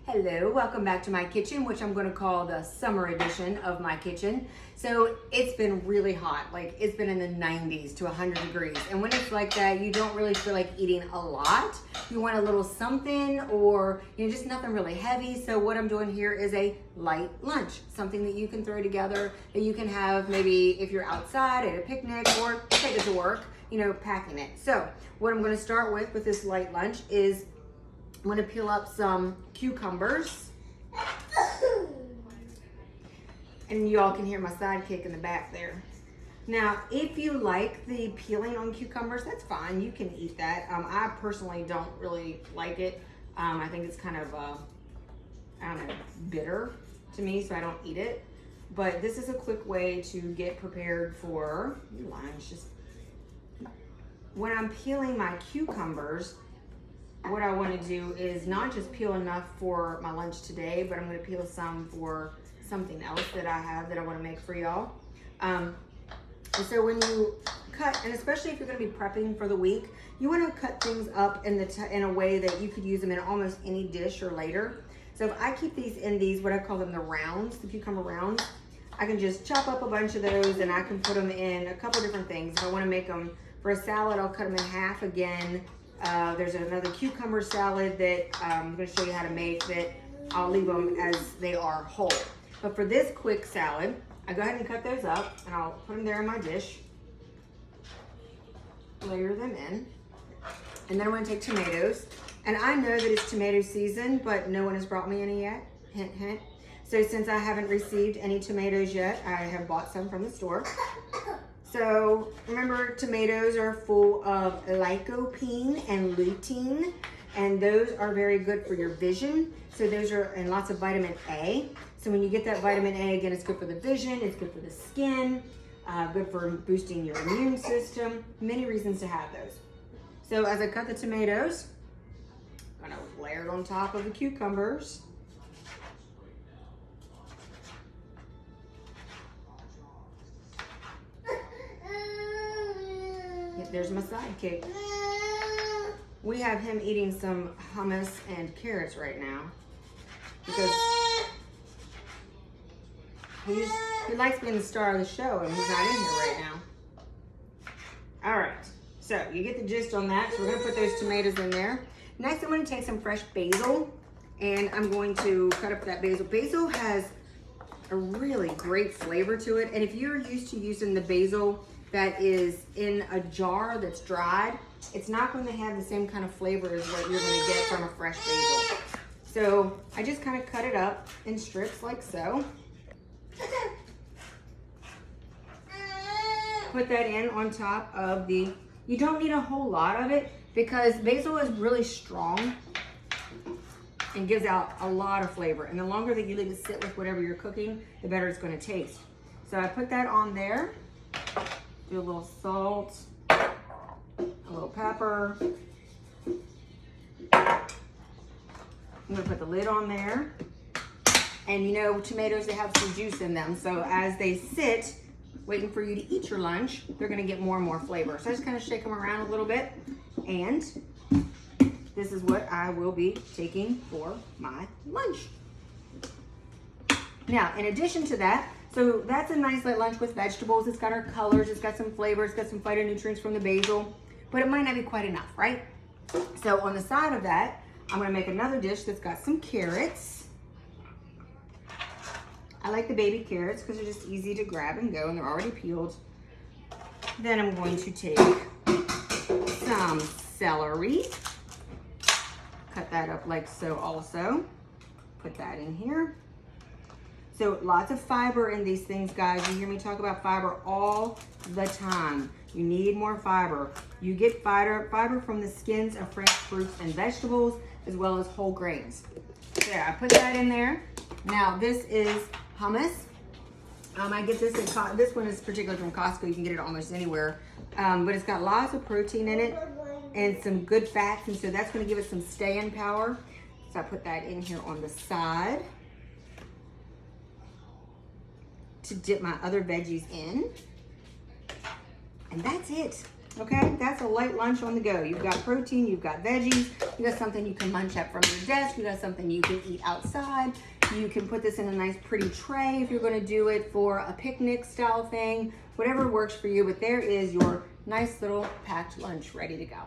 Hello, welcome back to my kitchen, which I'm going to call the summer edition of my kitchen. So it's been really hot, like it's been in the 90s to 100 degrees. And when it's like that, you don't really feel like eating a lot. You want a little something or just nothing really heavy. So what I'm doing here is a light lunch, something that you can throw together, that you can have maybe if you're outside at a picnic or take it to work, packing it. So what I'm going to start with this light lunch is I'm going to peel up some cucumbers. And you all can hear my sidekick in the back there. Now, if you like the peeling on cucumbers, that's fine. You can eat that. I personally don't really like it. I think it's kind of, bitter to me, so I don't eat it. But this is a quick way to get prepared for lunch. When I'm peeling my cucumbers, what I want to do is not just peel enough for my lunch today, but I'm going to peel some for something else that I have that I want to make for y'all. And so when you cut, and especially if you're going to be prepping for the week, you want to cut things up in a way that you could use them in almost any dish or later. So if I keep these in these, what I call them the rounds, the cucumber rounds, I can just chop up a bunch of those and I can put them in a couple different things. If I want to make them for a salad, I'll cut them in half again. There's another cucumber salad that I'm going to show you how to make that I'll leave them as they are whole. But for this quick salad, I go ahead and cut those up and I'll put them there in my dish. Layer them in. And then I'm going to take tomatoes. And I know that it's tomato season, but no one has brought me any yet. Hint, hint. So since I haven't received any tomatoes yet, I have bought some from the store. So remember, tomatoes are full of lycopene and lutein, and those are very good for your vision. So those are, and lots of vitamin A. So when you get that vitamin A, again, it's good for the vision, it's good for the skin, good for boosting your immune system, many reasons to have those. So as I cut the tomatoes, I'm gonna layer it on top of the cucumbers. There's my sidekick. We have him eating some hummus and carrots right now because he likes being the star of the show and he's not in here right now. All right, so you get the gist on that. So we're gonna put those tomatoes in there. Next, I'm gonna take some fresh basil and I'm going to cut up that basil. Basil has a really great flavor to it. And if you're used to using the basil that is in a jar that's dried, it's not going to have the same kind of flavor as what you're going to get from a fresh basil. So I just kind of cut it up in strips like so. Put that in on top of the, you don't need a whole lot of it because basil is really strong and gives out a lot of flavor. And the longer that you leave it sit with whatever you're cooking, the better it's going to taste. So I put that on there. Do a little salt, a little pepper. I'm gonna put the lid on there. And tomatoes, they have some juice in them. So as they sit, waiting for you to eat your lunch, they're gonna get more and more flavor. So I just kind of shake them around a little bit. And this is what I will be taking for my lunch. Now, in addition to that, so that's a nice light lunch with vegetables. It's got our colors, it's got some flavor, it's got some phytonutrients from the basil, but it might not be quite enough, right? So on the side of that, I'm gonna make another dish that's got some carrots. I like the baby carrots because they're just easy to grab and go and they're already peeled. Then I'm going to take some celery. Cut that up like so also. Put that in here. So lots of fiber in these things, guys. You hear me talk about fiber all the time. You need more fiber. You get fiber from the skins of fresh fruits and vegetables, as well as whole grains. So I put that in there. Now this is hummus. I get this this one is particularly from Costco. You can get it almost anywhere. But it's got lots of protein in it and some good fats, and so that's gonna give it some staying power. So I put that in here on the side to dip my other veggies in. And that's it. Okay, that's a light lunch on the go. You've got protein, you've got veggies, you got something you can munch up from your desk, you got something you can eat outside. You can put this in a nice pretty tray if you're gonna do it for a picnic style thing, whatever works for you, but there is your nice little packed lunch ready to go.